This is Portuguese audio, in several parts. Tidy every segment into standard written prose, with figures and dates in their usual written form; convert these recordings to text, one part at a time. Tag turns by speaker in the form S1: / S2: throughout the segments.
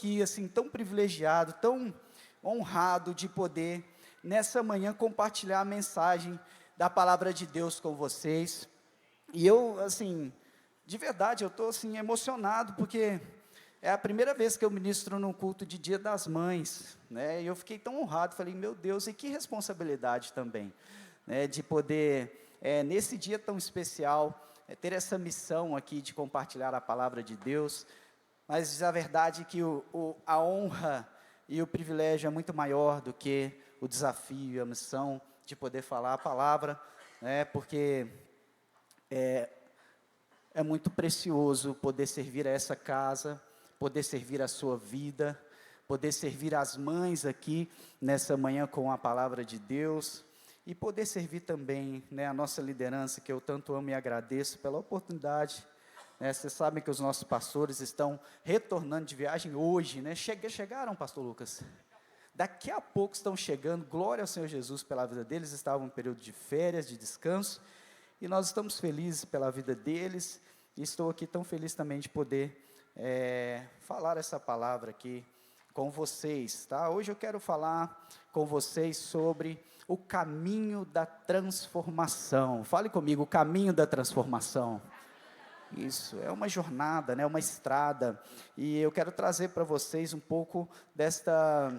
S1: aqui, assim, tão privilegiado, tão honrado de poder, nessa manhã, compartilhar a mensagem da palavra de Deus com vocês. E eu, assim, de verdade, eu estou, assim, emocionado, porque é a primeira vez que eu ministro num culto de Dia das Mães, né? E eu fiquei tão honrado, falei, meu Deus, e que responsabilidade também, né? De poder, nesse dia tão especial, ter essa missão aqui de compartilhar a palavra de Deus. Mas a verdade é que a honra e o privilégio é muito maior do que o desafio e a missão de poder falar a palavra, né? Porque é muito precioso poder servir a essa casa, poder servir a sua vida, poder servir as mães aqui nessa manhã com a palavra de Deus, e poder servir também, né, a nossa liderança, que eu tanto amo e agradeço pela oportunidade. Vocês sabem que os nossos pastores estão retornando de viagem hoje, né? Chegaram, pastor Lucas? Daqui a pouco estão chegando, glória ao Senhor Jesus pela vida deles, estavam em um período de férias, de descanso, e nós estamos felizes pela vida deles, e estou aqui tão feliz também de poder falar essa palavra aqui com vocês, tá? Hoje eu quero falar com vocês sobre o caminho da transformação. Fale comigo, o caminho da transformação. Isso, é uma jornada, né, uma estrada, e eu quero trazer para vocês um pouco dessa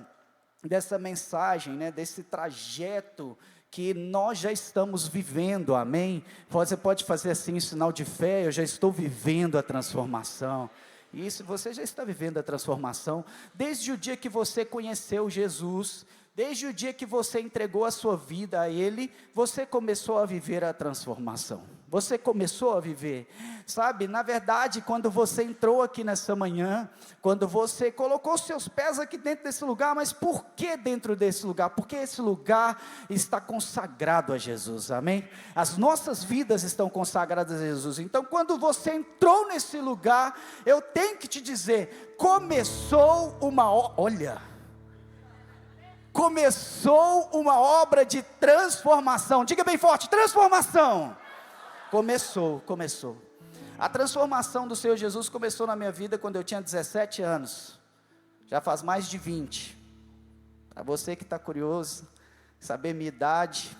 S1: mensagem, né, desse trajeto que nós já estamos vivendo, amém? Você pode fazer assim, um sinal de fé, eu já estou vivendo a transformação. Isso, você já está vivendo a transformação, desde o dia que você conheceu Jesus, desde o dia que você entregou a sua vida a Ele, você começou a viver a transformação, você começou a viver, sabe, na verdade, quando você entrou aqui nessa manhã, quando você colocou seus pés aqui dentro desse lugar, mas por que dentro desse lugar? Porque esse lugar está consagrado a Jesus, amém? As nossas vidas estão consagradas a Jesus, então quando você entrou nesse lugar, eu tenho que te dizer, começou uma obra de transformação. Diga bem forte, transformação. Começou. A transformação do Senhor Jesus começou na minha vida quando eu tinha 17 anos. Já faz mais de 20. Para você que está curioso, saber minha idade,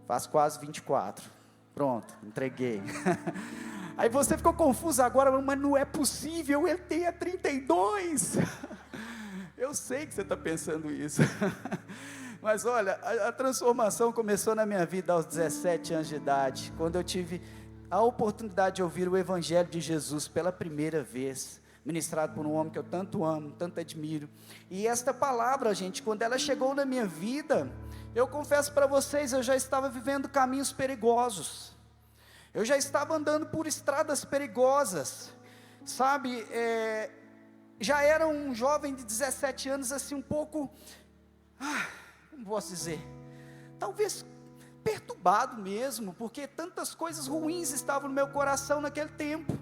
S1: faz quase 24. Pronto, entreguei. Aí você ficou confuso agora, mas não é possível, ele tem 32. Eu sei que você está pensando isso, mas olha, a transformação começou na minha vida aos 17 anos de idade, quando eu tive a oportunidade de ouvir o Evangelho de Jesus pela primeira vez, ministrado por um homem que eu tanto amo, tanto admiro, e esta palavra, gente, quando ela chegou na minha vida, eu confesso para vocês, eu já estava vivendo caminhos perigosos, eu já estava andando por estradas perigosas, sabe, já era um jovem de 17 anos, assim, um pouco, como posso dizer, talvez perturbado mesmo, porque tantas coisas ruins estavam no meu coração naquele tempo,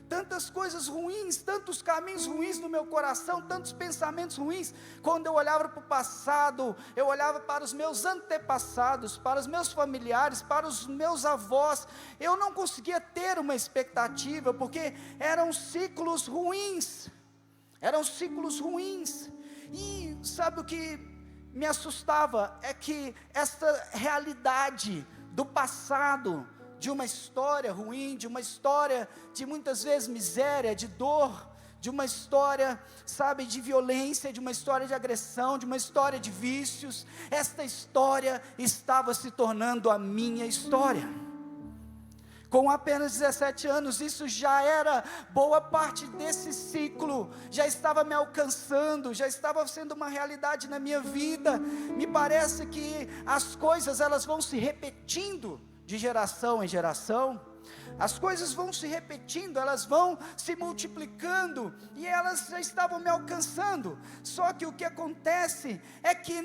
S1: tantas coisas ruins, tantos caminhos ruins no meu coração, tantos pensamentos ruins. Quando eu olhava para o passado, eu olhava para os meus antepassados, para os meus familiares, para os meus avós, eu não conseguia ter uma expectativa, porque eram ciclos ruins, e sabe o que me assustava? É que essa realidade do passado, de uma história ruim, de uma história de muitas vezes miséria, de dor, de uma história, sabe, de violência, de uma história de agressão, de uma história de vícios, esta história estava se tornando a minha história. Com apenas 17 anos, isso já era, boa parte desse ciclo, já estava me alcançando, já estava sendo uma realidade na minha vida. Me parece que as coisas, elas vão se repetindo, de geração em geração, as coisas vão se repetindo, elas vão se multiplicando, e elas já estavam me alcançando. Só que o que acontece é que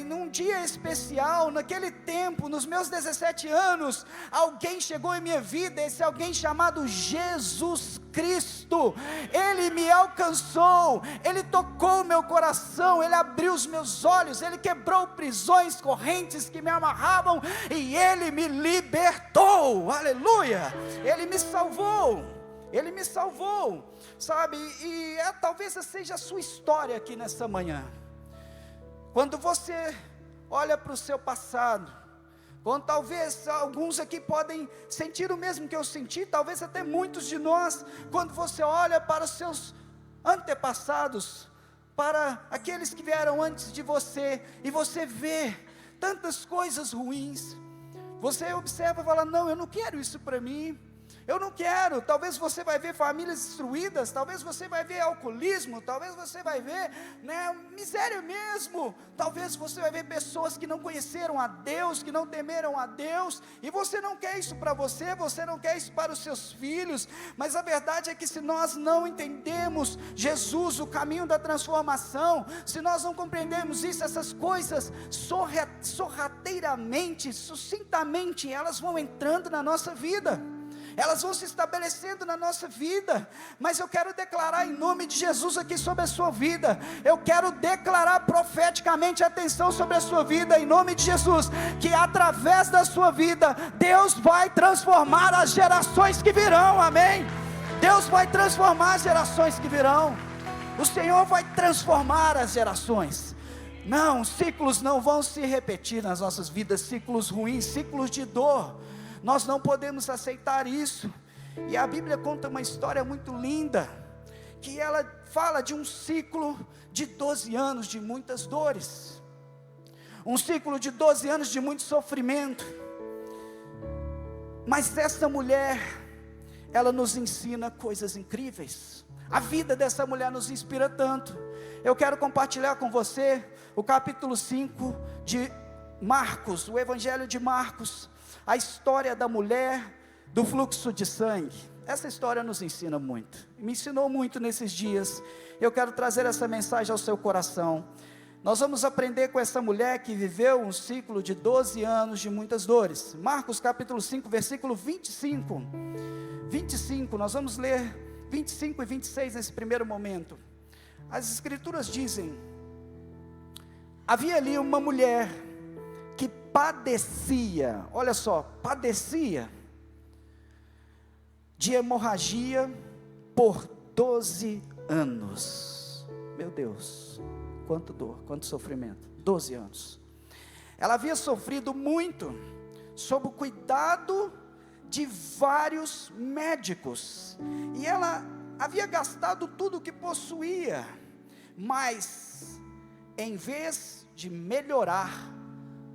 S1: num dia especial, naquele tempo, nos meus 17 anos, alguém chegou em minha vida, esse alguém chamado Jesus Cristo, Ele me alcançou, Ele tocou o meu coração, Ele abriu os meus olhos, Ele quebrou prisões, correntes que me amarravam, e Ele me libertou, aleluia, Ele me salvou, sabe, e talvez seja a sua história aqui nessa manhã. Quando você olha para o seu passado, quando talvez alguns aqui podem sentir o mesmo que eu senti, talvez até muitos de nós, quando você olha para os seus antepassados, para aqueles que vieram antes de você, e você vê tantas coisas ruins, você observa e fala, não, eu não quero isso para mim, eu não quero. Talvez você vai ver famílias destruídas, talvez você vai ver alcoolismo, talvez você vai ver, miséria mesmo, talvez você vai ver pessoas que não conheceram a Deus, que não temeram a Deus, e você não quer isso para você, você não quer isso para os seus filhos, mas a verdade é que se nós não entendemos Jesus, o caminho da transformação, se nós não compreendemos isso, essas coisas sorrateiramente, sucintamente, elas vão entrando na nossa vida, elas vão se estabelecendo na nossa vida. Mas eu quero declarar em nome de Jesus aqui sobre a sua vida, eu quero declarar profeticamente, atenção, sobre a sua vida, em nome de Jesus, que através da sua vida, Deus vai transformar as gerações que virão, amém? Deus vai transformar as gerações que virão, o Senhor vai transformar as gerações. Não, ciclos não vão se repetir nas nossas vidas, ciclos ruins, ciclos de dor, nós não podemos aceitar isso. E a Bíblia conta uma história muito linda, que ela fala de um ciclo de 12 anos de muitas dores, um ciclo de 12 anos de muito sofrimento, mas essa mulher, ela nos ensina coisas incríveis, a vida dessa mulher nos inspira tanto. Eu quero compartilhar com você o capítulo 5 de Marcos, o Evangelho de Marcos, a história da mulher do fluxo de sangue. Essa história nos ensina muito, me ensinou muito nesses dias. Eu quero trazer essa mensagem ao seu coração. Nós vamos aprender com essa mulher que viveu um ciclo de 12 anos de muitas dores. Marcos capítulo 5, versículo 25, nós vamos ler 25 e 26 nesse primeiro momento. As escrituras dizem: havia ali uma mulher que padecia, olha só, padecia de hemorragia por 12 anos, meu Deus, quanto dor, quanto sofrimento, 12 anos, ela havia sofrido muito, sob o cuidado de vários médicos, e ela havia gastado tudo o que possuía, mas, em vez de melhorar,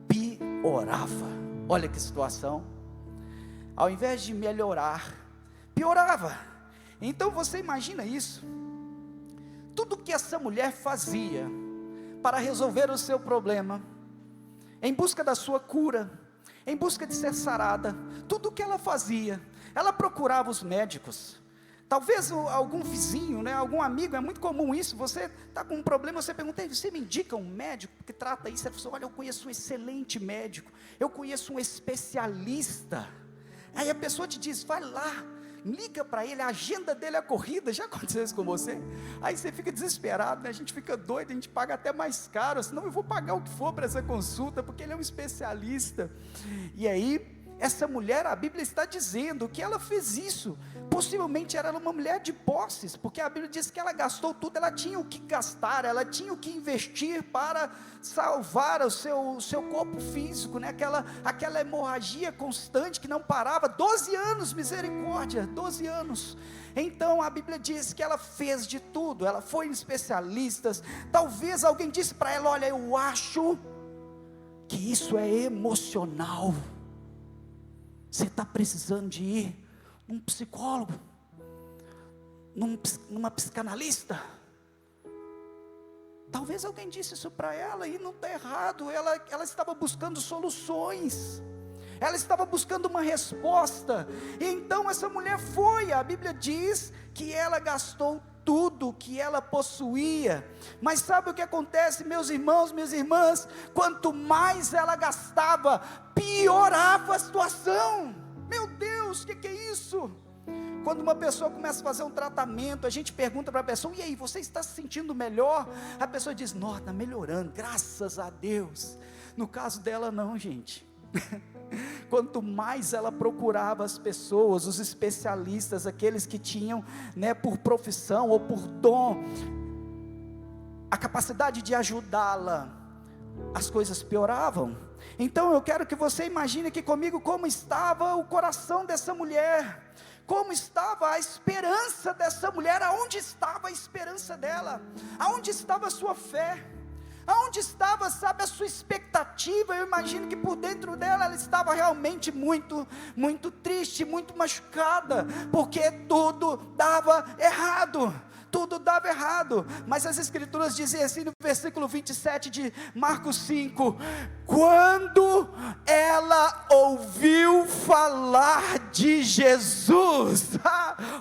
S1: piorava. Olha que situação, ao invés de melhorar, piorava. Então você imagina isso, tudo que essa mulher fazia, para resolver o seu problema, em busca da sua cura, em busca de ser sarada, tudo que ela fazia, ela procurava os médicos, talvez algum vizinho, algum amigo, é muito comum isso, você está com um problema, você pergunta, você me indica um médico que trata isso? Ela fala, olha, eu conheço um excelente médico, eu conheço um especialista. Aí a pessoa te diz, vai lá, liga para ele, a agenda dele é corrida. Já aconteceu isso com você? Aí você fica desesperado, a gente fica doido, a gente paga até mais caro, senão eu vou pagar o que for para essa consulta, porque ele é um especialista. E aí, essa mulher, a Bíblia está dizendo que ela fez isso, possivelmente era uma mulher de posses, porque a Bíblia diz que ela gastou tudo, ela tinha o que gastar, ela tinha o que investir para salvar o seu corpo físico, aquela hemorragia constante que não parava, 12 anos, misericórdia, 12 anos, então a Bíblia diz que ela fez de tudo, ela foi em especialistas, talvez alguém disse para ela, olha, eu acho que isso é emocional, você está precisando de ir num psicólogo, numa psicanalista. Talvez alguém disse isso para ela e não está errado, ela estava buscando soluções, ela estava buscando uma resposta, e então essa mulher foi, a Bíblia diz que ela gastou tudo que ela possuía, mas sabe o que acontece, meus irmãos, minhas irmãs, quanto mais ela gastava, piorava a situação. Meu Deus, o que é isso? Quando uma pessoa começa a fazer um tratamento, a gente pergunta para a pessoa, e aí, você está se sentindo melhor? A pessoa diz, nossa, está melhorando, graças a Deus. No caso dela não, gente. quanto mais ela procurava as pessoas, os especialistas, aqueles que tinham, por profissão ou por dom, a capacidade de ajudá-la, as coisas pioravam. Então eu quero que você imagine aqui comigo como estava o coração dessa mulher, como estava a esperança dessa mulher, aonde estava a esperança dela, aonde estava a sua fé, aonde estava, a sua expectativa. Eu imagino que por dentro dela, ela estava realmente muito, muito triste, muito machucada, porque tudo dava errado. Tudo dava errado, mas as escrituras dizem assim no versículo 27 de Marcos 5, quando ela ouviu falar de Jesus,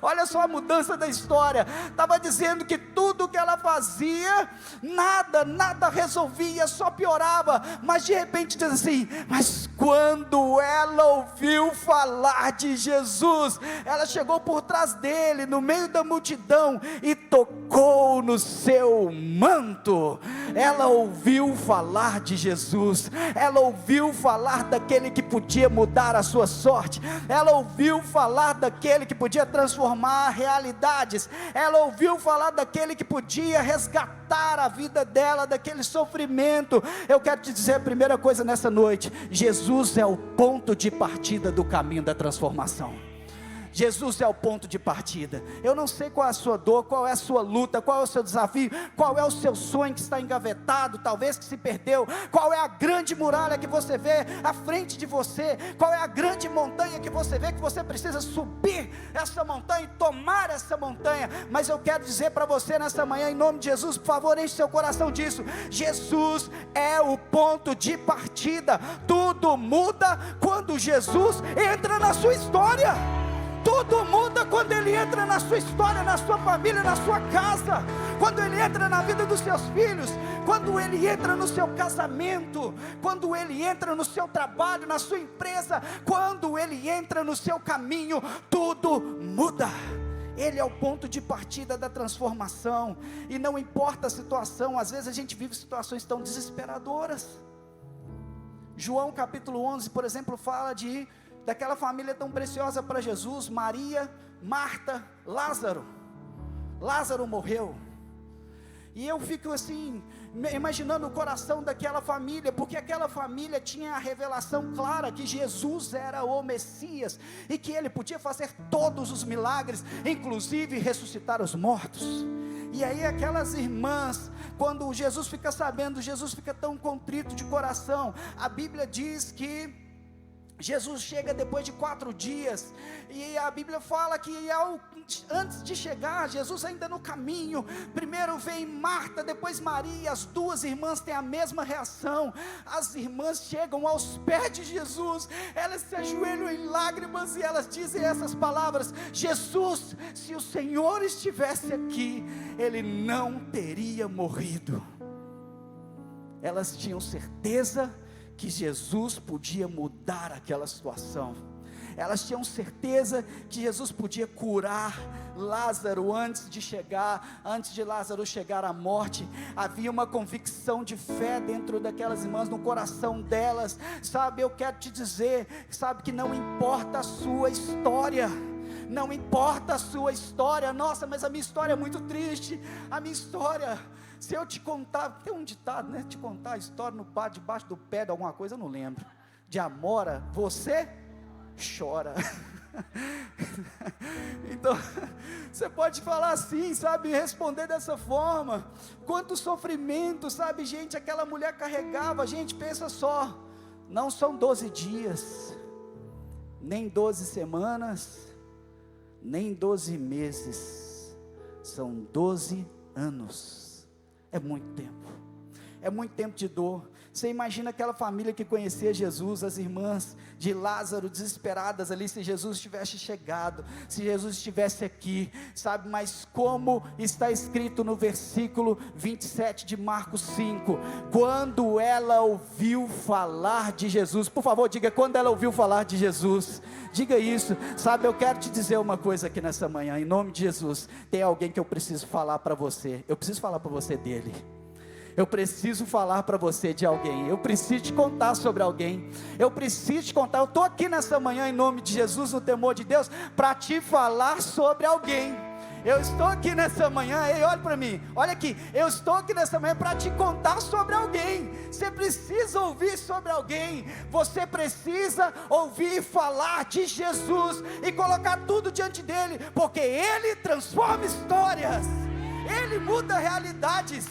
S1: olha só a mudança da história, estava dizendo que tudo que ela fazia, nada resolvia, só piorava, mas de repente diz assim, mas quando ela ouviu falar de Jesus, ela chegou por trás dele, no meio da multidão, e tocou no seu manto. Ela ouviu falar de Jesus, ela ouviu falar daquele que podia mudar a sua sorte, ela ouviu falar daquele que podia transformar realidades, ela ouviu falar daquele que podia resgatar a vida dela daquele sofrimento. Eu quero te dizer a primeira coisa nessa noite: Jesus é o ponto de partida do caminho da transformação. Jesus é o ponto de partida. Eu não sei qual é a sua dor, qual é a sua luta, qual é o seu desafio, qual é o seu sonho que está engavetado, talvez que se perdeu, qual é a grande muralha que você vê à frente de você, qual é a grande montanha que você vê que você precisa subir essa montanha e tomar essa montanha. Mas eu quero dizer para você nessa manhã, em nome de Jesus, por favor, enche seu coração disso: Jesus é o ponto de partida. Tudo muda quando Jesus entra na sua história. Tudo muda quando Ele entra na sua história, na sua família, na sua casa, quando Ele entra na vida dos seus filhos, quando Ele entra no seu casamento, quando Ele entra no seu trabalho, na sua empresa, quando Ele entra no seu caminho, tudo muda. Ele é o ponto de partida da transformação, e não importa a situação. Às vezes a gente vive situações tão desesperadoras. João capítulo 11, por exemplo, fala daquela família tão preciosa para Jesus: Maria, Marta, Lázaro. Lázaro morreu, e eu fico assim, imaginando o coração daquela família, porque aquela família tinha a revelação clara que Jesus era o Messias, e que Ele podia fazer todos os milagres, inclusive ressuscitar os mortos. E aí aquelas irmãs, quando Jesus fica sabendo, Jesus fica tão contrito de coração. A Bíblia diz que Jesus chega depois de 4 dias, e a Bíblia fala que antes de chegar, Jesus ainda no caminho, primeiro vem Marta, depois Maria, as duas irmãs têm a mesma reação. As irmãs chegam aos pés de Jesus, elas se ajoelham em lágrimas, e elas dizem essas palavras: Jesus, se o Senhor estivesse aqui, Ele não teria morrido. Elas tinham certeza que Jesus podia mudar aquela situação. Elas tinham certeza que Jesus podia curar Lázaro antes de Lázaro chegar à morte. Havia uma convicção de fé dentro daquelas irmãs, no coração delas. Sabe, eu quero te dizer, sabe, que não importa a sua história. Não importa a sua história. Nossa, mas a minha história é muito triste. A minha história, se eu te contar, tem um ditado, né? Te contar a história no bar, debaixo do pé de alguma coisa, eu não lembro. De Amora, você chora. Então, você pode falar assim, sabe? Responder dessa forma. Quanto sofrimento, sabe, gente? Aquela mulher carregava, gente, pensa só. Não são 12 dias, nem 12 semanas, nem 12 meses. São 12 anos. É muito tempo de dor. Você imagina aquela família que conhecia Jesus, as irmãs de Lázaro desesperadas ali, se Jesus tivesse chegado, se Jesus estivesse aqui, sabe? Mas como está escrito no versículo 27 de Marcos 5, quando ela ouviu falar de Jesus, por favor diga, quando ela ouviu falar de Jesus, diga isso. Sabe, eu quero te dizer uma coisa aqui nessa manhã, em nome de Jesus. Tem alguém que eu preciso falar para você, eu preciso falar para você dele. eu preciso falar para você de alguém, eu preciso te contar sobre alguém, eu preciso te contar, eu estou aqui nessa manhã em nome de Jesus, no temor de Deus, para te falar sobre alguém. Eu estou aqui nessa manhã, ei, olha para mim, olha aqui, eu estou aqui nessa manhã para te contar sobre alguém. Você precisa ouvir sobre alguém, você precisa ouvir falar de Jesus, e colocar tudo diante dele, porque ele transforma histórias, ele muda realidades.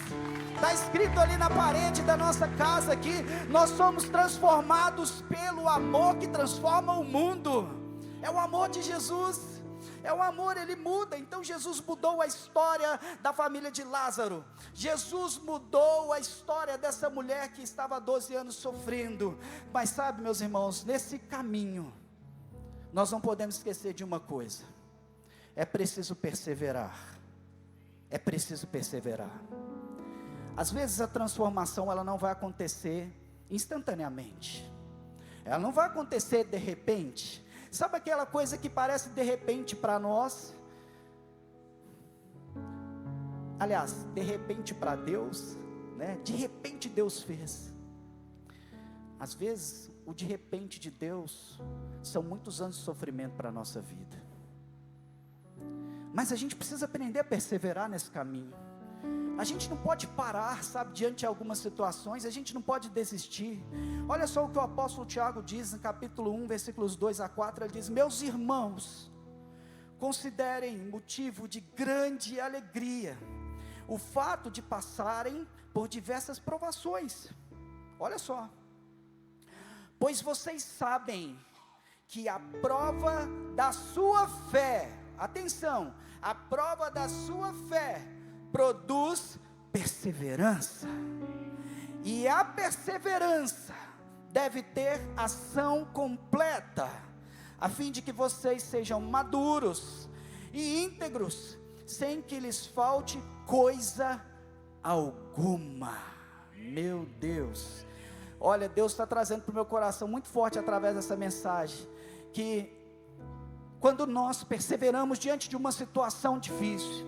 S1: Está escrito ali na parede da nossa casa aqui, nós somos transformados pelo amor que transforma o mundo. É o amor de Jesus, é o amor, ele muda. Então Jesus mudou a história da família de Lázaro, Jesus mudou a história dessa mulher que estava há 12 anos sofrendo. Mas sabe, meus irmãos, nesse caminho, nós não podemos esquecer de uma coisa: é preciso perseverar, é preciso perseverar. Às vezes a transformação ela não vai acontecer instantaneamente, ela não vai acontecer de repente. Sabe aquela coisa que parece de repente para nós? Aliás, de repente para Deus, né? De repente Deus fez. Às vezes o de repente de Deus são muitos anos de sofrimento para a nossa vida. Mas a gente precisa aprender a perseverar nesse caminho. A gente não pode parar, sabe, diante de algumas situações, a gente não pode desistir. Olha só o que o apóstolo Tiago diz no capítulo 1, versículos 2 a 4, ele diz: meus irmãos, considerem motivo de grande alegria o fato de passarem por diversas provações. Olha só, pois vocês sabem que a prova da sua fé, atenção, a prova da sua fé produz perseverança, e a perseverança deve ter ação completa, a fim de que vocês sejam maduros e íntegros, sem que lhes falte coisa alguma. Meu Deus, olha, Deus está trazendo para o meu coração muito forte através dessa mensagem, que quando nós perseveramos diante de uma situação difícil,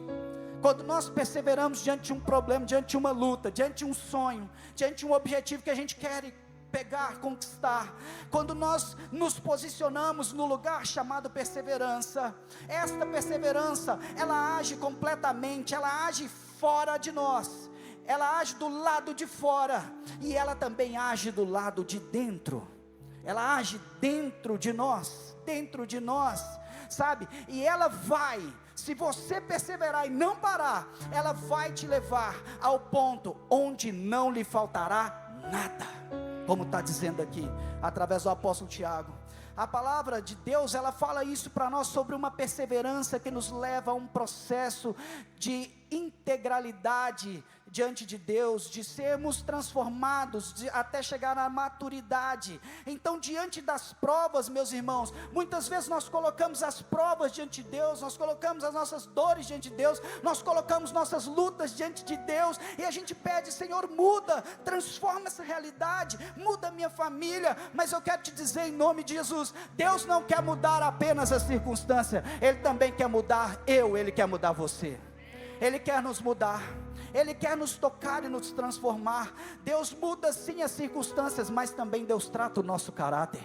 S1: quando nós perseveramos diante de um problema, diante de uma luta, diante de um sonho, diante de um objetivo que a gente quer pegar, conquistar, quando nós nos posicionamos no lugar chamado perseverança, esta perseverança, ela age completamente, ela age fora de nós, ela age do lado de fora, e ela também age do lado de dentro, ela age dentro de nós, sabe, e ela vai, se você perseverar e não parar, ela vai te levar ao ponto onde não lhe faltará nada, como está dizendo aqui, através do apóstolo Tiago. A palavra de Deus, ela fala isso para nós, sobre uma perseverança que nos leva a um processo de integralidade diante de Deus, de sermos transformados, até chegar à maturidade. Então, diante das provas, meus irmãos, muitas vezes nós colocamos as provas diante de Deus, nós colocamos as nossas dores diante de Deus, nós colocamos nossas lutas diante de Deus, e a gente pede: Senhor, muda, transforma essa realidade, muda a minha família. Mas eu quero te dizer em nome de Jesus, Deus não quer mudar apenas a circunstância, Ele também quer mudar Ele quer mudar você, Ele quer nos mudar, Ele quer nos tocar e nos transformar. Deus muda sim as circunstâncias, mas também Deus trata o nosso caráter.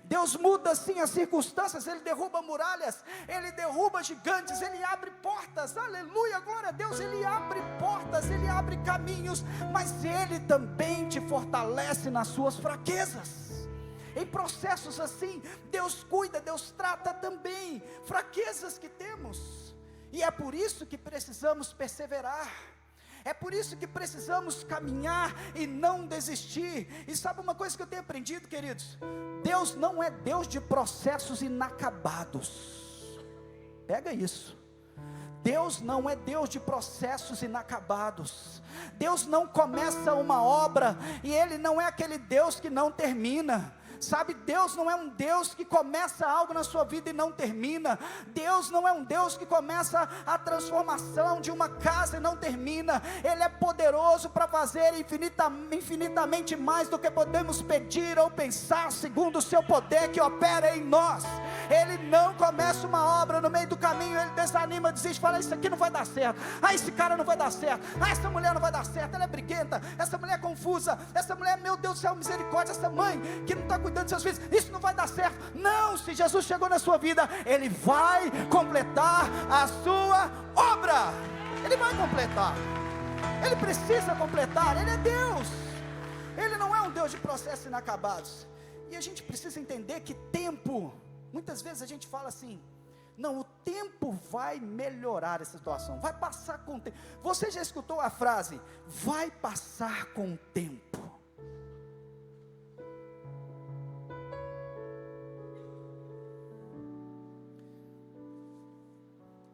S1: Deus muda sim as circunstâncias, Ele derruba muralhas, Ele derruba gigantes, Ele abre portas, aleluia, glória a Deus. Ele abre portas, Ele abre caminhos, mas Ele também te fortalece nas suas fraquezas. Em processos assim, Deus cuida, Deus trata também fraquezas que temos. E é por isso que precisamos perseverar, é por isso que precisamos caminhar e não desistir. E sabe uma coisa que eu tenho aprendido, queridos? Deus não é Deus de processos inacabados. Pega isso. Deus não é Deus de processos inacabados. Deus não começa uma obra e Ele não é aquele Deus que não termina. Sabe, Deus não é um Deus que começa algo na sua vida e não termina. Deus não é um Deus que começa a transformação de uma casa e não termina. Ele é poderoso para fazer infinitamente mais do que podemos pedir ou pensar, segundo o seu poder que opera em nós. ele não começa uma obra, no meio do caminho ele desanima, desiste, fala: isso aqui não vai dar certo, esse cara não vai dar certo, essa mulher não vai dar certo, ela é briguenta, essa mulher é confusa, essa mulher, meu Deus do céu, misericórdia, essa mãe que não está cuidando dos seus filhos, isso não vai dar certo. Não, se Jesus chegou na sua vida, ele vai completar a sua obra, ele vai completar, ele precisa completar, ele é Deus, ele não é um Deus de processos inacabados. E a gente precisa entender que tempo, muitas vezes a gente fala assim: não, o tempo vai melhorar essa situação, vai passar com o tempo. Você já escutou a frase, vai passar com o tempo?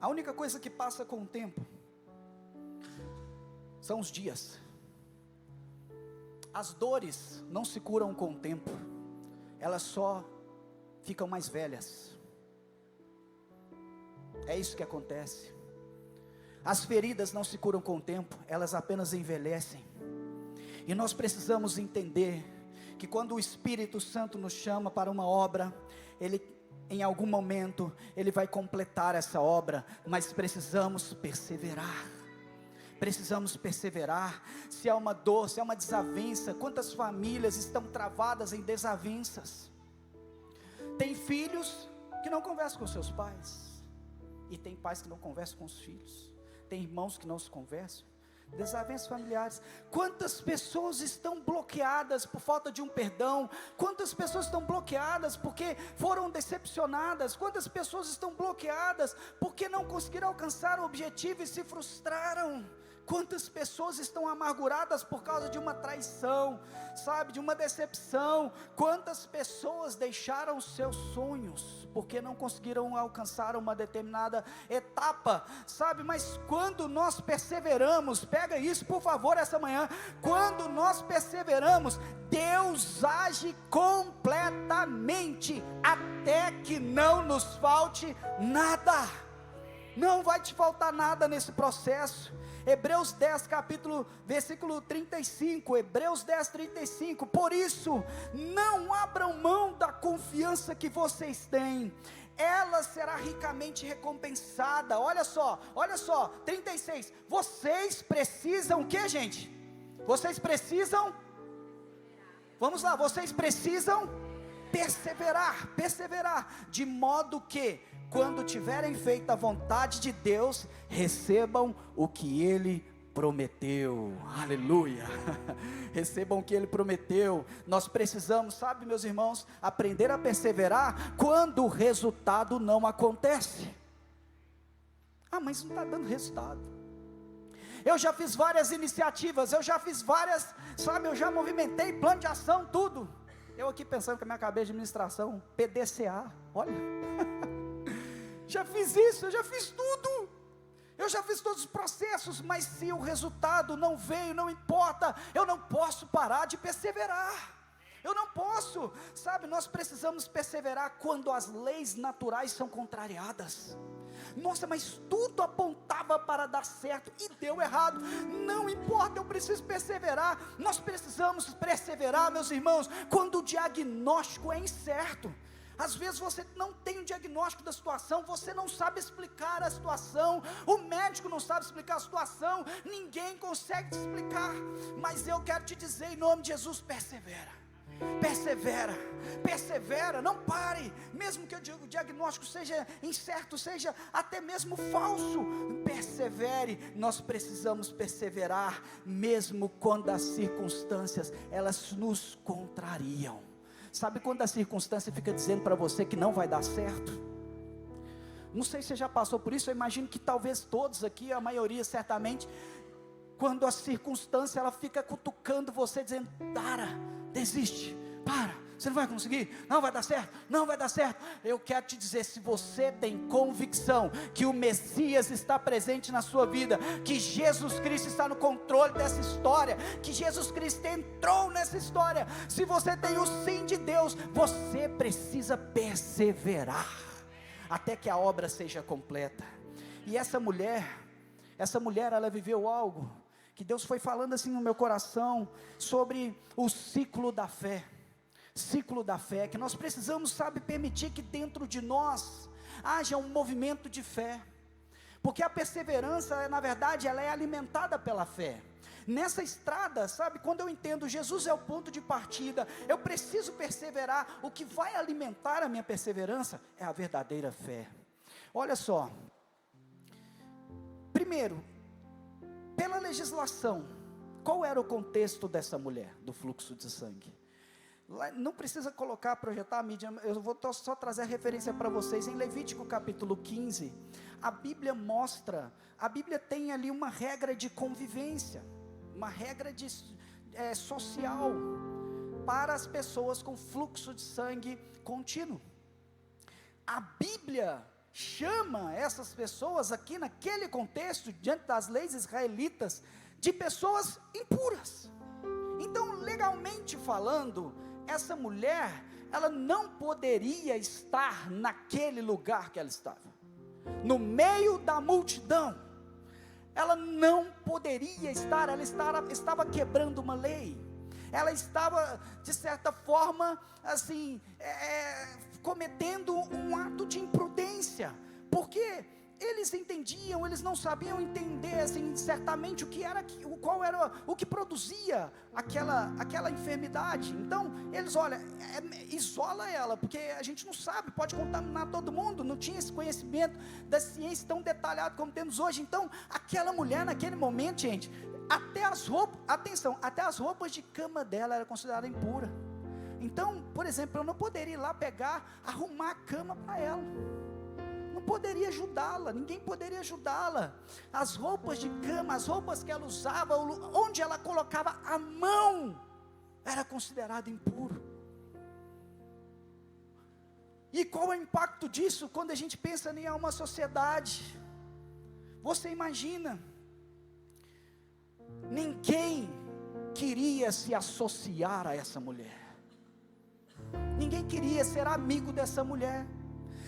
S1: A única coisa que passa com o tempo são os dias. As dores não se curam com o tempo, elas só ficam mais velhas. É isso que acontece. As feridas não se curam com o tempo, elas apenas envelhecem. E nós precisamos entender que quando o Espírito Santo nos chama para uma obra, Ele, em algum momento, Ele vai completar essa obra, mas precisamos perseverar. Precisamos perseverar. Se há uma dor, se há uma desavença, quantas famílias estão travadas em desavenças? Tem filhos que não conversam com seus pais, e tem pais que não conversam com os filhos, tem irmãos que não se conversam, desavenças familiares. Quantas pessoas estão bloqueadas por falta de um perdão? Quantas pessoas estão bloqueadas porque foram decepcionadas? Quantas pessoas estão bloqueadas porque não conseguiram alcançar o objetivo e se frustraram? Quantas pessoas estão amarguradas por causa de uma traição, sabe, de uma decepção? Quantas pessoas deixaram seus sonhos porque não conseguiram alcançar uma determinada etapa, sabe? Mas quando nós perseveramos, pega isso por favor essa manhã, quando nós perseveramos, Deus age completamente, até que não nos falte nada. Não vai te faltar nada nesse processo. Hebreus 10, versículo 35, Hebreus 10, 35, por isso, não abram mão da confiança que vocês têm, ela será ricamente recompensada. Olha só, 36, vocês precisam o que, gente? Vocês precisam, vamos lá, vocês precisam perseverar, de modo que, quando tiverem feito a vontade de Deus, recebam o que Ele prometeu. Aleluia. Recebam o que Ele prometeu. Nós precisamos, sabe, meus irmãos, aprender a perseverar quando o resultado não acontece. Mas não está dando resultado. Eu já fiz várias iniciativas, eu já fiz várias, sabe, eu já movimentei plano de ação, tudo. Eu aqui pensando com a minha cabeça de administração, PDCA, olha. Já fiz isso, eu já fiz tudo, eu já fiz todos os processos, mas se o resultado não veio, não importa, eu não posso parar de perseverar, eu não posso, sabe, nós precisamos perseverar quando as leis naturais são contrariadas. Nossa, mas tudo apontava para dar certo e deu errado, não importa, eu preciso perseverar. Nós precisamos perseverar, meus irmãos, quando o diagnóstico é incerto. Às vezes você não tem o diagnóstico da situação, você não sabe explicar a situação, o médico não sabe explicar a situação, ninguém consegue te explicar, mas eu quero te dizer em nome de Jesus, persevera, não pare, mesmo que o diagnóstico seja incerto, seja até mesmo falso, persevere. Nós precisamos perseverar, mesmo quando as circunstâncias, elas nos contrariam. Sabe quando a circunstância fica dizendo para você que não vai dar certo? Não sei se você já passou por isso, eu imagino que talvez todos aqui, a maioria certamente, quando a circunstância ela fica cutucando você, dizendo: para, desiste, para, você não vai conseguir, não vai dar certo, eu quero te dizer, se você tem convicção que o Messias está presente na sua vida, que Jesus Cristo está no controle dessa história, que Jesus Cristo entrou nessa história, se você tem o sim de Deus, você precisa perseverar, até que a obra seja completa. E essa mulher, ela viveu algo, que Deus foi falando assim no meu coração, sobre o ciclo da fé. ciclo da fé, que nós precisamos, sabe, permitir que dentro de nós haja um movimento de fé, porque a perseverança, na verdade, ela é alimentada pela fé. Nessa estrada, sabe, quando eu entendo Jesus é o ponto de partida, eu preciso perseverar, o que vai alimentar a minha perseverança é a verdadeira fé. Olha só, primeiro, pela legislação, qual era o contexto dessa mulher, do fluxo de sangue? Não precisa projetar a mídia, eu vou só trazer a referência para vocês. Em Levítico capítulo 15, a Bíblia tem ali uma regra de convivência, uma regra social, para as pessoas com fluxo de sangue contínuo. A Bíblia chama essas pessoas aqui, naquele contexto, diante das leis israelitas, de pessoas impuras. Então, legalmente falando, essa mulher, ela não poderia estar naquele lugar que ela estava, no meio da multidão. Ela não poderia estar, ela estava quebrando uma lei, ela estava, de certa forma, assim, cometendo um ato de imprudência, porque eles entendiam, eles não sabiam entender, assim, certamente qual era o que produzia aquela enfermidade. Então, eles, olha, isola ela, porque a gente não sabe, pode contaminar todo mundo, não tinha esse conhecimento da ciência tão detalhado como temos hoje. Então, aquela mulher naquele momento, gente, até as roupas de cama dela era considerada impura. Então, por exemplo, eu não poderia ir lá arrumar a cama para ela, não poderia ajudá-la, ninguém poderia ajudá-la. As roupas de cama, as roupas que ela usava, onde ela colocava a mão, era considerado impuro. E qual é o impacto disso quando a gente pensa em uma sociedade? Você imagina, ninguém queria se associar a essa mulher, ninguém queria ser amigo dessa mulher,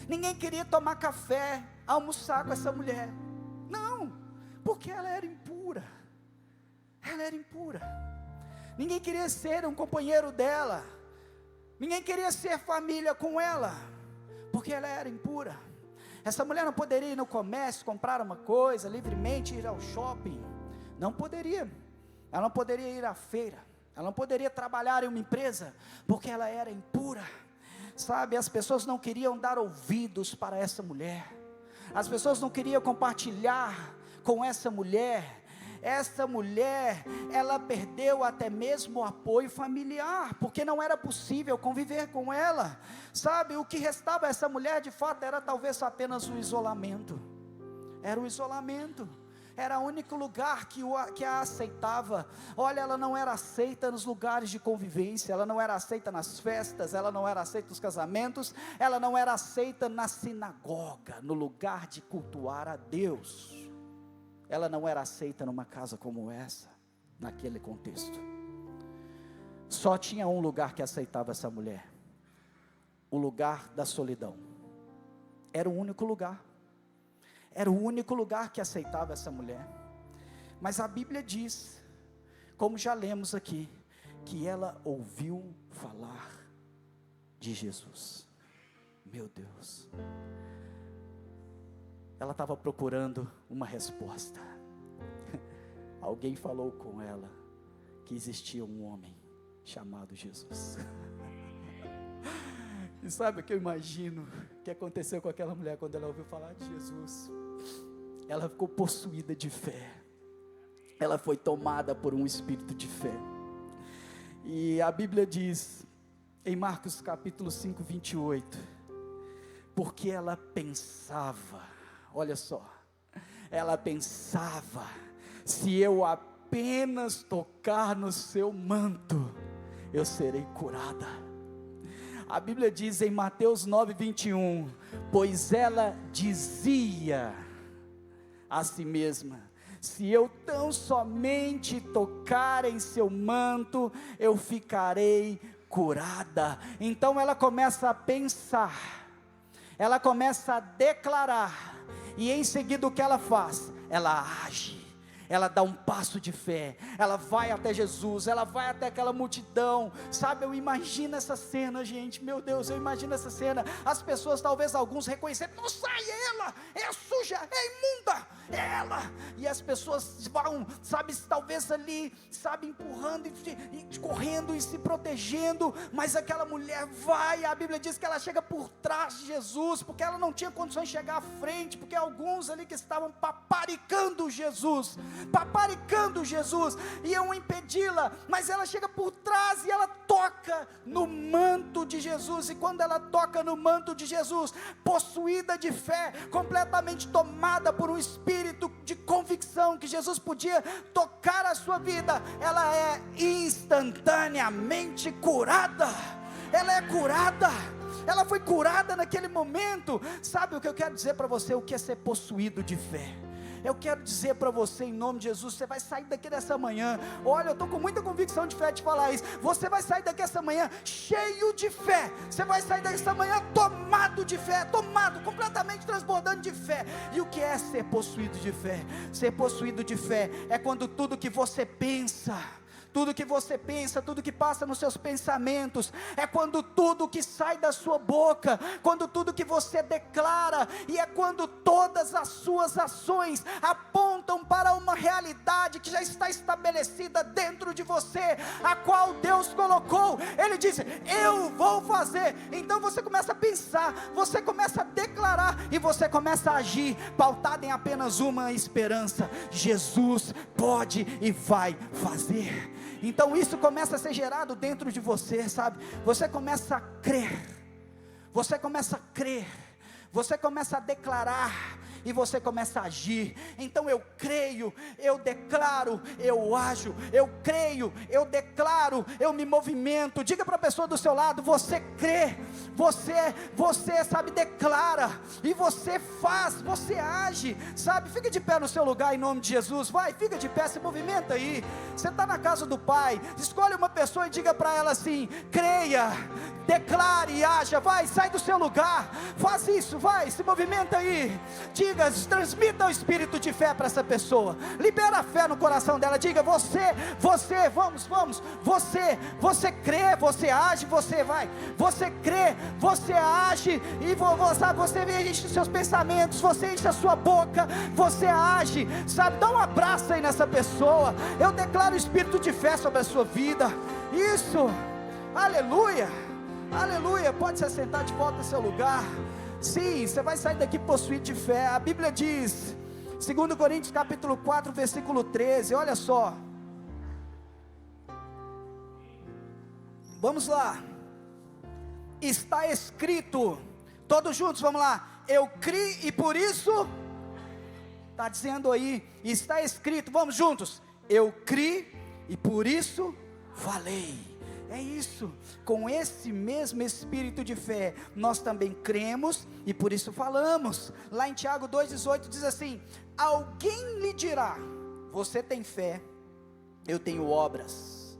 S1: ninguém queria tomar café, almoçar com essa mulher. Não, porque ela era impura. Ninguém queria ser um companheiro dela, ninguém queria ser família com ela, porque ela era impura. Essa mulher não poderia ir no comércio, comprar uma coisa, livremente ir ao shopping, não poderia. Ela não poderia ir à feira, ela não poderia trabalhar em uma empresa, porque ela era impura. Sabe, as pessoas não queriam dar ouvidos para essa mulher, as pessoas não queriam compartilhar com essa mulher. Essa mulher, ela perdeu até mesmo o apoio familiar, porque não era possível conviver com ela. Sabe, o que restava a essa mulher de fato era talvez apenas o isolamento. Era o isolamento. Era o único lugar que a aceitava. Olha, ela não era aceita nos lugares de convivência, ela não era aceita nas festas, ela não era aceita nos casamentos, ela não era aceita na sinagoga, no lugar de cultuar a Deus. Ela não era aceita numa casa como essa, naquele contexto. Só tinha um lugar que aceitava essa mulher: o lugar da solidão. Era o único lugar. Era o único lugar que aceitava essa mulher. Mas a Bíblia diz, como já lemos aqui, que ela ouviu falar de Jesus. Meu Deus, ela estava procurando uma resposta. Alguém falou com ela que existia um homem chamado Jesus. E sabe o que eu imagino que aconteceu com aquela mulher quando ela ouviu falar de Jesus? Ela ficou possuída de fé, ela foi tomada por um espírito de fé. E a Bíblia diz, em Marcos capítulo 5, 28, porque ela pensava, olha só, ela pensava, se eu apenas tocar no seu manto, eu serei curada. A Bíblia diz em Mateus 9, 21, pois ela dizia a si mesma, se eu tão somente tocar em seu manto, eu ficarei curada. Então ela começa a pensar, ela começa a declarar, e em seguida o que ela faz? Ela age, ela dá um passo de fé, ela vai até Jesus, ela vai até aquela multidão, sabe, eu imagino essa cena, gente, meu Deus, eu imagino essa cena, as pessoas, talvez alguns reconhecerem, nossa, é ela, é suja, é imunda, é ela, e as pessoas vão, sabe, talvez ali, sabe, empurrando, e correndo, e se protegendo, mas aquela mulher vai, a Bíblia diz que ela chega por trás de Jesus, porque ela não tinha condições de chegar à frente, porque alguns ali que estavam paparicando Jesus, iam impedi-la, mas ela chega por trás e ela toca no manto de Jesus, e quando ela toca no manto de Jesus, possuída de fé, completamente tomada por um espírito de convicção, que Jesus podia tocar a sua vida, ela é instantaneamente curada, ela é curada, ela foi curada naquele momento. Sabe o que eu quero dizer para você, o que é ser possuído de fé? Eu quero dizer para você, em nome de Jesus, você vai sair daqui dessa manhã, olha, eu estou com muita convicção de fé de falar isso, você vai sair daqui essa manhã cheio de fé, você vai sair dessa manhã tomado de fé, completamente transbordando de fé. E o que é ser possuído de fé? Ser possuído de fé é quando tudo que você pensa, tudo que passa nos seus pensamentos, é quando tudo que sai da sua boca, quando tudo que você declara, e é quando todas as suas ações apontam para uma realidade que já está estabelecida dentro de você, a qual Deus colocou. Ele diz, eu vou fazer. Então você começa a pensar, você começa a declarar, e você começa a agir, pautado em apenas uma esperança: Jesus pode e vai fazer. Então isso começa a ser gerado dentro de você, sabe? Você começa a crer, você começa a declarar, e você começa a agir. Então eu creio, eu declaro, eu ajo, eu creio, eu declaro, eu me movimento. Diga para a pessoa do seu lado, você crê, você sabe, declara, e você faz, você age, sabe? Fica de pé no seu lugar em nome de Jesus, vai, fica de pé, se movimenta aí. Você está na casa do Pai, escolhe uma pessoa e diga para ela assim: creia, declare e haja. Vai, sai do seu lugar, faz isso, vai, se movimenta aí. Diga, transmita o espírito de fé para essa pessoa, libera a fé no coração dela. Diga, você, vamos, você crê, você age, você vai, você crê, você age, e você enche os seus pensamentos, você enche a sua boca, você age, sabe? Dá um abraço aí nessa pessoa. Eu declaro o espírito de fé sobre a sua vida. Isso, aleluia, aleluia. Pode se assentar de volta no seu lugar. Sim, você vai sair daqui possuído de fé. A Bíblia diz, 2 Coríntios capítulo 4, versículo 13, olha só, vamos lá, está escrito, todos juntos, vamos lá, eu criei e por isso, está dizendo aí, está escrito, vamos juntos, eu criei e por isso falei. É isso, com esse mesmo espírito de fé, nós também cremos e por isso falamos. Lá em Tiago 2,18 diz assim: alguém lhe dirá, você tem fé, eu tenho obras,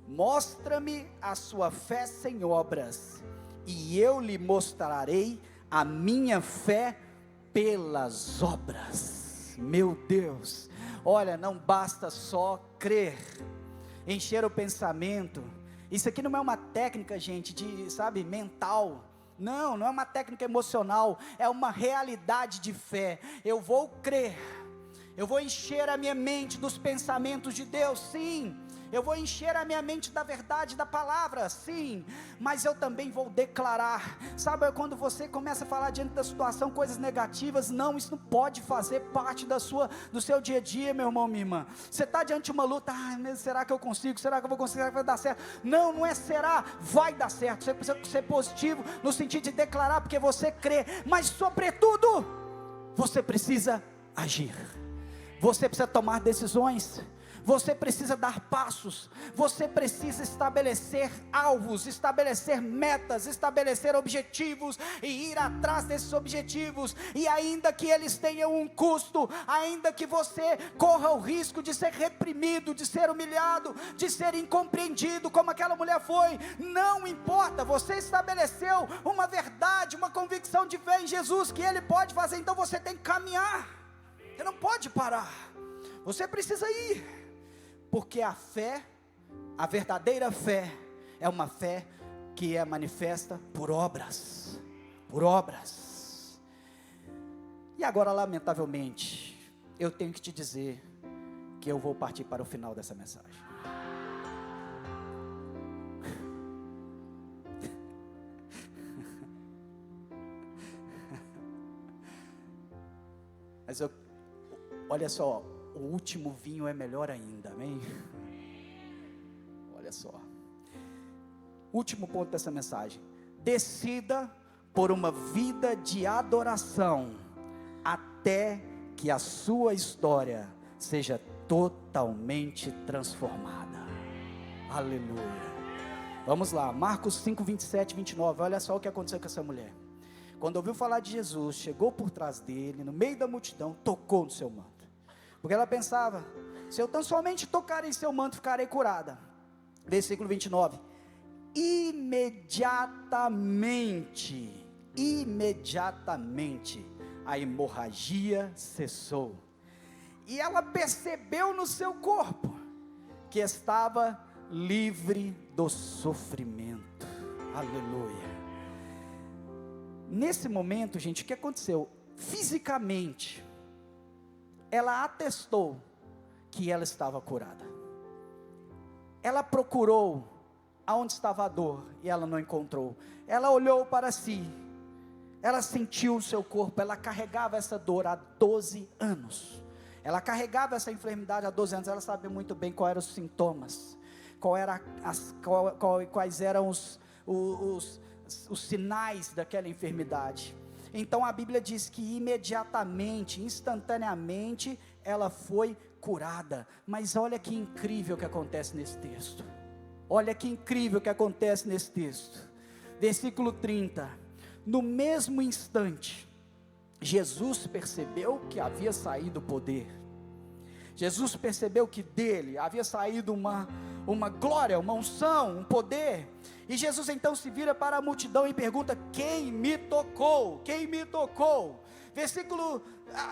S1: mostra-me a sua fé sem obras, e eu lhe mostrarei a minha fé pelas obras. Meu Deus, olha, não basta só crer, encher o pensamento. Isso aqui não é uma técnica, gente, de, sabe, mental. Não é uma técnica emocional, é uma realidade de fé. Eu vou crer, eu vou encher a minha mente dos pensamentos de Deus, sim. Eu vou encher a minha mente da verdade da palavra, sim, mas eu também vou declarar. Sabe quando você começa a falar diante da situação coisas negativas? Não, isso não pode fazer parte do seu dia a dia, meu irmão, minha irmã. Você está diante de uma luta, será que eu consigo? Será que eu vou conseguir? Será que vai dar certo? Não é será, vai dar certo. Você precisa ser positivo no sentido de declarar, porque você crê, mas sobretudo, você precisa agir, você precisa tomar decisões, você precisa dar passos, você precisa estabelecer alvos, estabelecer metas, estabelecer objetivos e ir atrás desses objetivos, e ainda que eles tenham um custo, ainda que você corra o risco de ser reprimido, de ser humilhado, de ser incompreendido, como aquela mulher foi, não importa, você estabeleceu uma verdade, uma convicção de fé em Jesus, que Ele pode fazer, então você tem que caminhar, você não pode parar. Você precisa ir, porque a fé, a verdadeira fé, é uma fé que é manifesta por obras, E agora, lamentavelmente, eu tenho que te dizer que eu vou partir para o final dessa mensagem. Mas olha só, o último vinho é melhor ainda, amém? Olha só, último ponto dessa mensagem: decida por uma vida de adoração, até que a sua história seja totalmente transformada. Aleluia. Vamos lá, Marcos 5, 27, 29, olha só o que aconteceu com essa mulher. Quando ouviu falar de Jesus, chegou por trás dele, no meio da multidão, tocou no seu manto, porque ela pensava: se eu tão somente tocar em seu manto, ficarei curada. Versículo 29, imediatamente, a hemorragia cessou, e ela percebeu no seu corpo, que estava livre do sofrimento. Aleluia. Nesse momento, gente, o que aconteceu? Fisicamente, ela atestou que ela estava curada. Ela procurou aonde estava a dor, e ela não encontrou. Ela olhou para si, ela sentiu o seu corpo, ela carregava essa dor há 12 anos. Ela carregava essa enfermidade há 12 anos, ela sabia muito bem quais eram os sintomas, quais eram os sinais daquela enfermidade. Então a Bíblia diz que imediatamente, instantaneamente, ela foi curada. Mas olha que incrível que acontece nesse texto. Olha que incrível que acontece nesse texto. Versículo 30. No mesmo instante, Jesus percebeu que havia saído o poder. Jesus percebeu que dele havia saído uma glória, uma unção, um poder. E Jesus então se vira para a multidão e pergunta: quem me tocou? Quem me tocou? Versículo,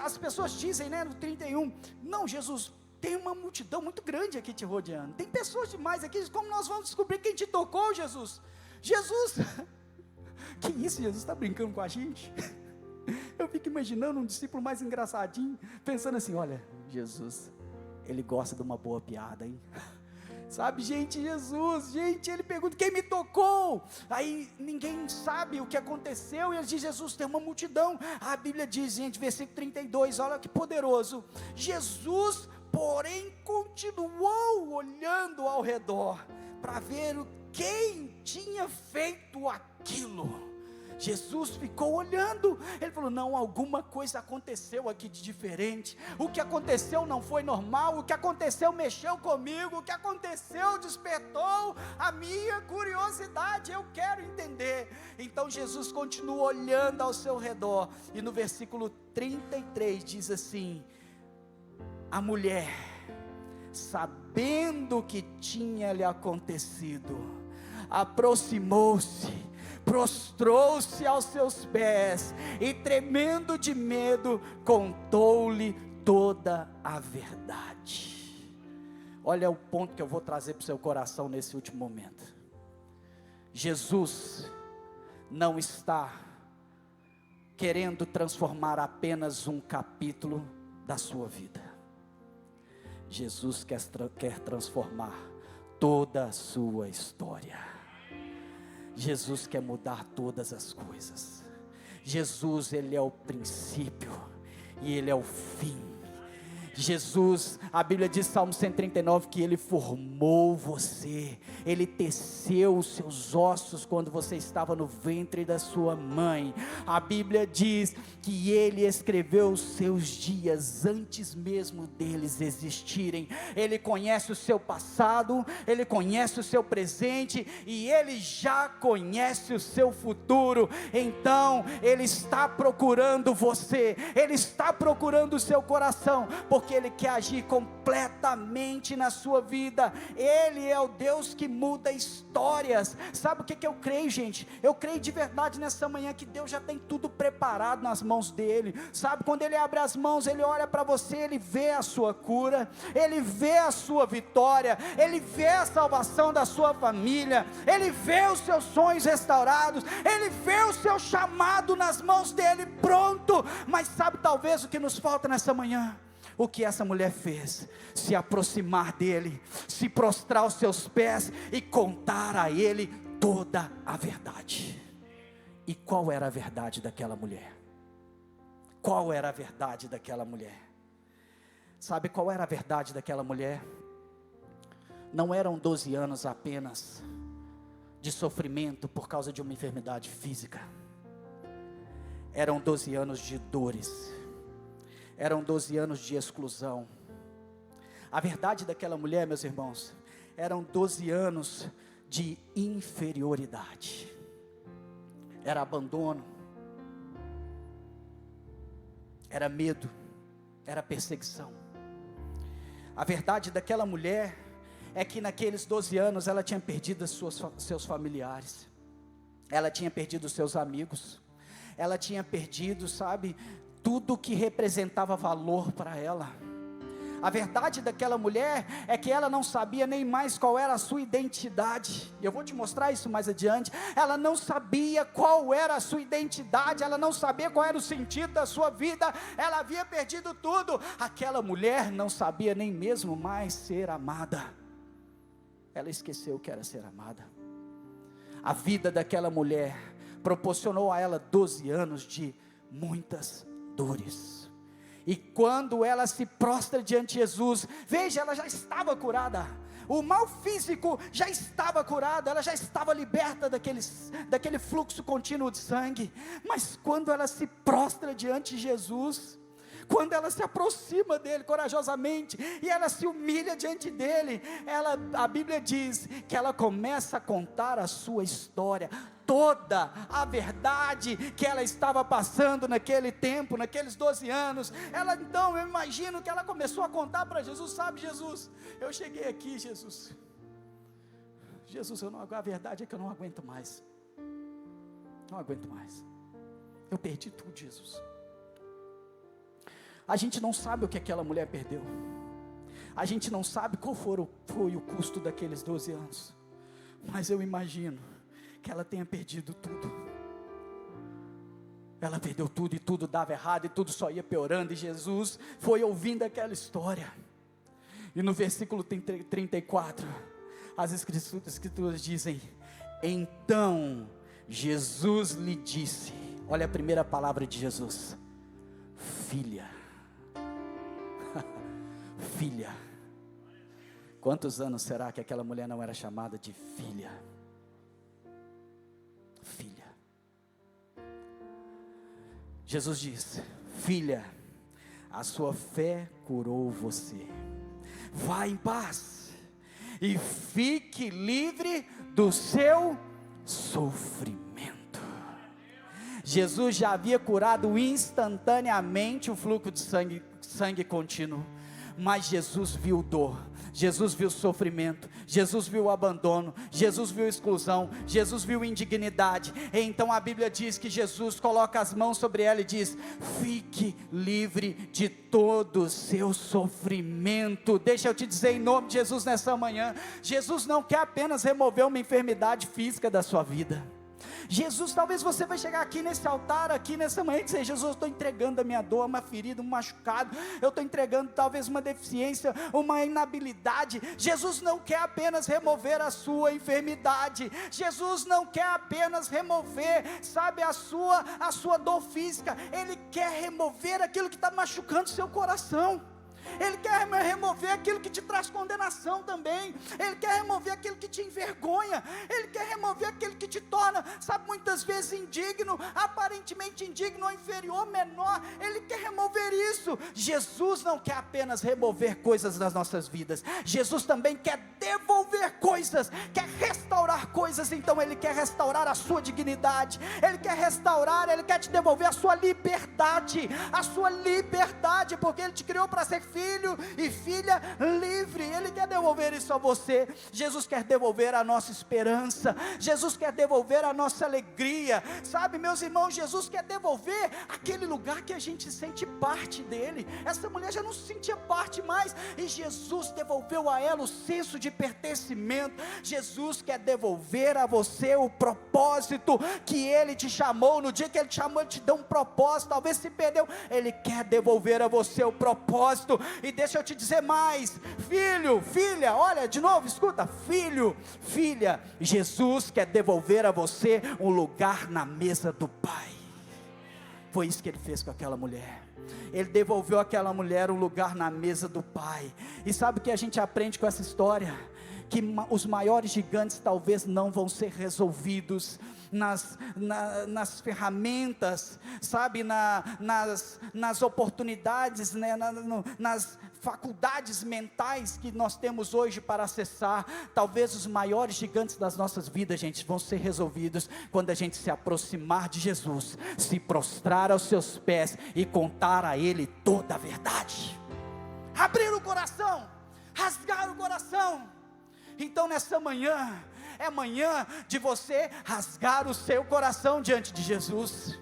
S1: as pessoas dizem, no 31, não, Jesus, tem uma multidão muito grande aqui te rodeando, tem pessoas demais aqui, como nós vamos descobrir quem te tocou, Jesus? Jesus, que isso, Jesus está brincando com a gente? Eu fico imaginando um discípulo mais engraçadinho, pensando assim: olha, Jesus, ele gosta de uma boa piada, hein? Sabe, Jesus, ele pergunta: quem me tocou? Aí ninguém sabe o que aconteceu, e ele diz: Jesus, tem uma multidão. A Bíblia diz, gente, versículo 32, olha que poderoso: Jesus, porém, continuou olhando ao redor, para ver quem tinha feito aquilo. Jesus ficou olhando, ele falou: não, alguma coisa aconteceu aqui de diferente, o que aconteceu não foi normal, o que aconteceu mexeu comigo, o que aconteceu despertou a minha curiosidade, eu quero entender. Então Jesus continua olhando ao seu redor, e no versículo 33 diz assim: a mulher, sabendo o que tinha lhe acontecido, aproximou-se, prostrou-se aos seus pés, e tremendo de medo, contou-lhe toda a verdade. Olha o ponto que eu vou trazer para o seu coração nesse último momento. Jesus não está querendo transformar apenas um capítulo da sua vida. Jesus quer transformar toda a sua história. Jesus quer mudar todas as coisas. Jesus, ele é o princípio e ele é o fim. Jesus, a Bíblia diz, Salmo 139, que ele formou você, ele teceu os seus ossos quando você estava no ventre da sua mãe. A Bíblia diz que ele escreveu os seus dias antes mesmo deles existirem. Ele conhece o seu passado, ele conhece o seu presente, e ele já conhece o seu futuro. Então ele está procurando você, ele está procurando o seu coração, porque porque Ele quer agir completamente na sua vida. Ele é o Deus que muda histórias. Sabe o que eu creio, gente? Eu creio de verdade nessa manhã que Deus já tem tudo preparado nas mãos dEle. Sabe, quando Ele abre as mãos, Ele olha para você, Ele vê a sua cura, Ele vê a sua vitória, Ele vê a salvação da sua família, Ele vê os seus sonhos restaurados, Ele vê o seu chamado nas mãos dEle, pronto. Mas sabe talvez o que nos falta nessa manhã? O que essa mulher fez? Se aproximar dEle, se prostrar aos seus pés e contar a Ele toda a verdade. E qual era a verdade daquela mulher? Qual era a verdade daquela mulher? Sabe qual era a verdade daquela mulher? Não eram 12 anos apenas de sofrimento por causa de uma enfermidade física. Eram 12 anos de dores. Eram 12 anos de exclusão. A verdade daquela mulher, meus irmãos, eram 12 anos de inferioridade. Era abandono, era medo, era perseguição. A verdade daquela mulher é que naqueles 12 anos ela tinha perdido seus familiares, ela tinha perdido seus amigos, ela tinha perdido, sabe, tudo que representava valor para ela. A verdade daquela mulher é que ela não sabia nem mais qual era a sua identidade. Eu vou te mostrar isso mais adiante. Ela não sabia qual era a sua identidade, ela não sabia qual era o sentido da sua vida, ela havia perdido tudo. Aquela mulher não sabia nem mesmo mais ser amada. Ela esqueceu o que era ser amada. A vida daquela mulher proporcionou a ela 12 anos de muitas dores. E quando ela se prostra diante de Jesus, veja, ela já estava curada. O mal físico já estava curado, ela já estava liberta daquele fluxo contínuo de sangue. Mas quando ela se prostra diante de Jesus, quando ela se aproxima dele corajosamente, e ela se humilha diante dele, a Bíblia diz que ela começa a contar a sua história, toda a verdade que ela estava passando naquele tempo, naqueles 12 anos. Então, eu imagino que ela começou a contar para Jesus: sabe, Jesus, eu cheguei aqui, Jesus, a verdade é que eu não aguento mais, eu perdi tudo, Jesus. A gente não sabe o que aquela mulher perdeu, a gente não sabe qual foi o custo daqueles 12 anos, mas eu imagino que ela tenha perdido tudo. Ela perdeu tudo, e tudo dava errado, e tudo só ia piorando, e Jesus foi ouvindo aquela história. E no versículo 34, as escrituras dizem: então Jesus lhe disse, olha a primeira palavra de Jesus: filha. Filha. Quantos anos será que aquela mulher não era chamada de filha? Filha. Jesus diz: filha, a sua fé curou você. Vá em paz e fique livre do seu sofrimento. Jesus já havia curado instantaneamente o fluxo de sangue contínuo. Mas Jesus viu dor, Jesus viu sofrimento, Jesus viu abandono, Jesus viu exclusão, Jesus viu indignidade. Então a Bíblia diz que Jesus coloca as mãos sobre ela e diz: fique livre de todo o seu sofrimento. Deixa eu te dizer em nome de Jesus nessa manhã, Jesus não quer apenas remover uma enfermidade física da sua vida. Jesus, talvez você vai chegar aqui nesse altar, aqui nessa manhã, e dizer: Jesus, eu estou entregando a minha dor, uma ferida, um machucado, eu estou entregando talvez uma deficiência, uma inabilidade. Jesus não quer apenas remover a sua enfermidade, Jesus não quer apenas remover, sabe, a sua dor física, Ele quer remover aquilo que está machucando o seu coração. Ele quer remover aquilo que te traz condenação também. Ele quer remover aquilo que te envergonha. Ele quer remover aquilo que te torna, sabe, muitas vezes indigno, aparentemente indigno ou inferior, menor. Ele quer remover isso. Jesus não quer apenas remover coisas das nossas vidas, Jesus também quer devolver coisas, quer restaurar coisas. Então Ele quer restaurar a sua dignidade, Ele quer restaurar, Ele quer te devolver a sua liberdade, porque Ele te criou para ser filho e filha livre. Ele quer devolver isso a você. Jesus quer devolver a nossa esperança, Jesus quer devolver a nossa alegria, sabe, meus irmãos, Jesus quer devolver aquele lugar que a gente sente parte dele. Essa mulher já não se sentia parte mais, e Jesus devolveu a ela o senso de pertencimento. Jesus quer devolver a você o propósito que ele te chamou. No dia que ele te chamou, ele te deu um propósito. Talvez se perdeu, ele quer devolver a você o propósito. E deixa eu te dizer mais, filho, filha, olha de novo, escuta, filho, filha, Jesus quer devolver a você um lugar na mesa do Pai. Foi isso que ele fez com aquela mulher. Ele devolveu àquela mulher um lugar na mesa do Pai. E sabe o que a gente aprende com essa história? Que os maiores gigantes talvez não vão ser resolvidos nas ferramentas, sabe, nas oportunidades, né, nas faculdades mentais que nós temos hoje para acessar. Talvez os maiores gigantes das nossas vidas, gente, vão ser resolvidos quando a gente se aproximar de Jesus, se prostrar aos seus pés e contar a Ele toda a verdade, abrir o coração, rasgar o coração. Então nessa manhã, é manhã de você rasgar o seu coração diante de Jesus,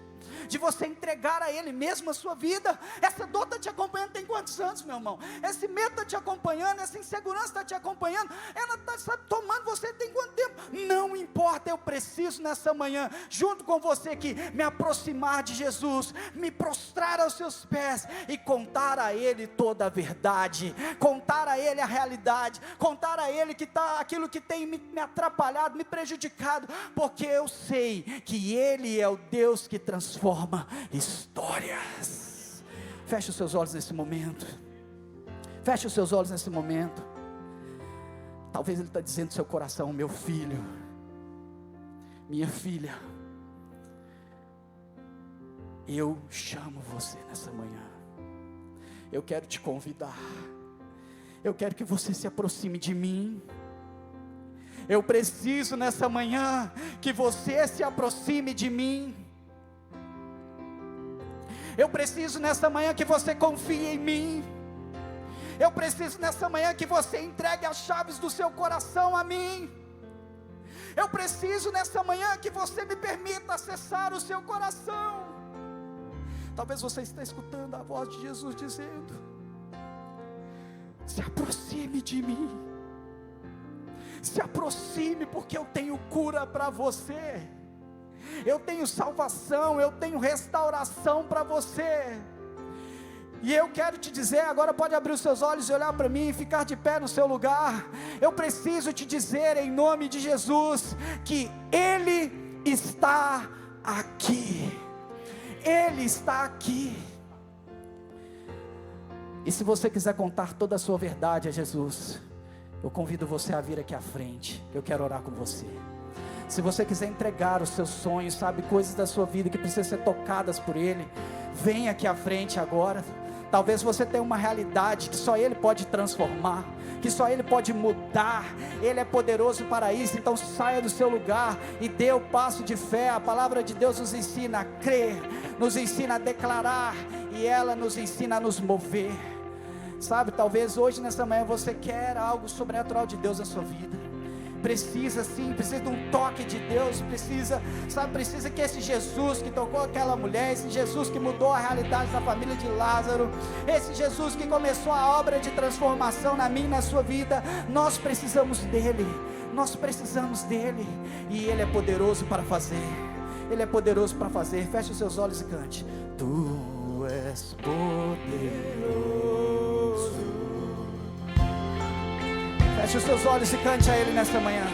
S1: de você entregar a Ele mesmo a sua vida. Essa dor está te acompanhando tem quantos anos, meu irmão? Esse medo está te acompanhando, essa insegurança está te acompanhando, ela está tomando você tem quanto tempo? Não importa, eu preciso nessa manhã, junto com você aqui, me aproximar de Jesus, me prostrar aos seus pés e contar a Ele toda a verdade, contar a Ele a realidade, contar a Ele aquilo que tem me atrapalhado, me prejudicado, porque eu sei que Ele é o Deus que transforma histórias. Feche os seus olhos nesse momento. Feche os seus olhos nesse momento. Talvez Ele está dizendo no seu coração: meu filho, minha filha, eu chamo você nessa manhã. Eu quero te convidar. Eu quero que você se aproxime de mim. Eu preciso nessa manhã que você se aproxime de mim. Eu preciso nessa manhã que você confie em mim. Eu preciso nessa manhã que você entregue as chaves do seu coração a mim. Eu preciso nessa manhã que você me permita acessar o seu coração. Talvez você esteja escutando a voz de Jesus dizendo: se aproxime de mim. Se aproxime, porque eu tenho cura para você. Eu tenho salvação, eu tenho restauração para você. E eu quero te dizer, agora pode abrir os seus olhos e olhar para mim e ficar de pé no seu lugar. Eu preciso te dizer em nome de Jesus, que Ele está aqui. Ele está aqui. E se você quiser contar toda a sua verdade a Jesus, eu convido você a vir aqui à frente, eu quero orar com você. Se você quiser entregar os seus sonhos, sabe, coisas da sua vida que precisam ser tocadas por Ele, vem aqui à frente agora. Talvez você tenha uma realidade que só Ele pode transformar, que só Ele pode mudar. Ele é poderoso para isso. Então saia do seu lugar e dê o passo de fé. A palavra de Deus nos ensina a crer, nos ensina a declarar, e ela nos ensina a nos mover. Sabe, talvez hoje nessa manhã você quer algo sobrenatural de Deus na sua vida. Precisa sim, precisa de um toque de Deus, precisa que esse Jesus que tocou aquela mulher, esse Jesus que mudou a realidade da família de Lázaro, esse Jesus que começou a obra de transformação na minha e na sua vida, nós precisamos dele, e Ele é poderoso para fazer, Ele é poderoso para fazer. Feche os seus olhos e cante: Tu és poderoso. Feche os seus olhos e cante a Ele nesta manhã.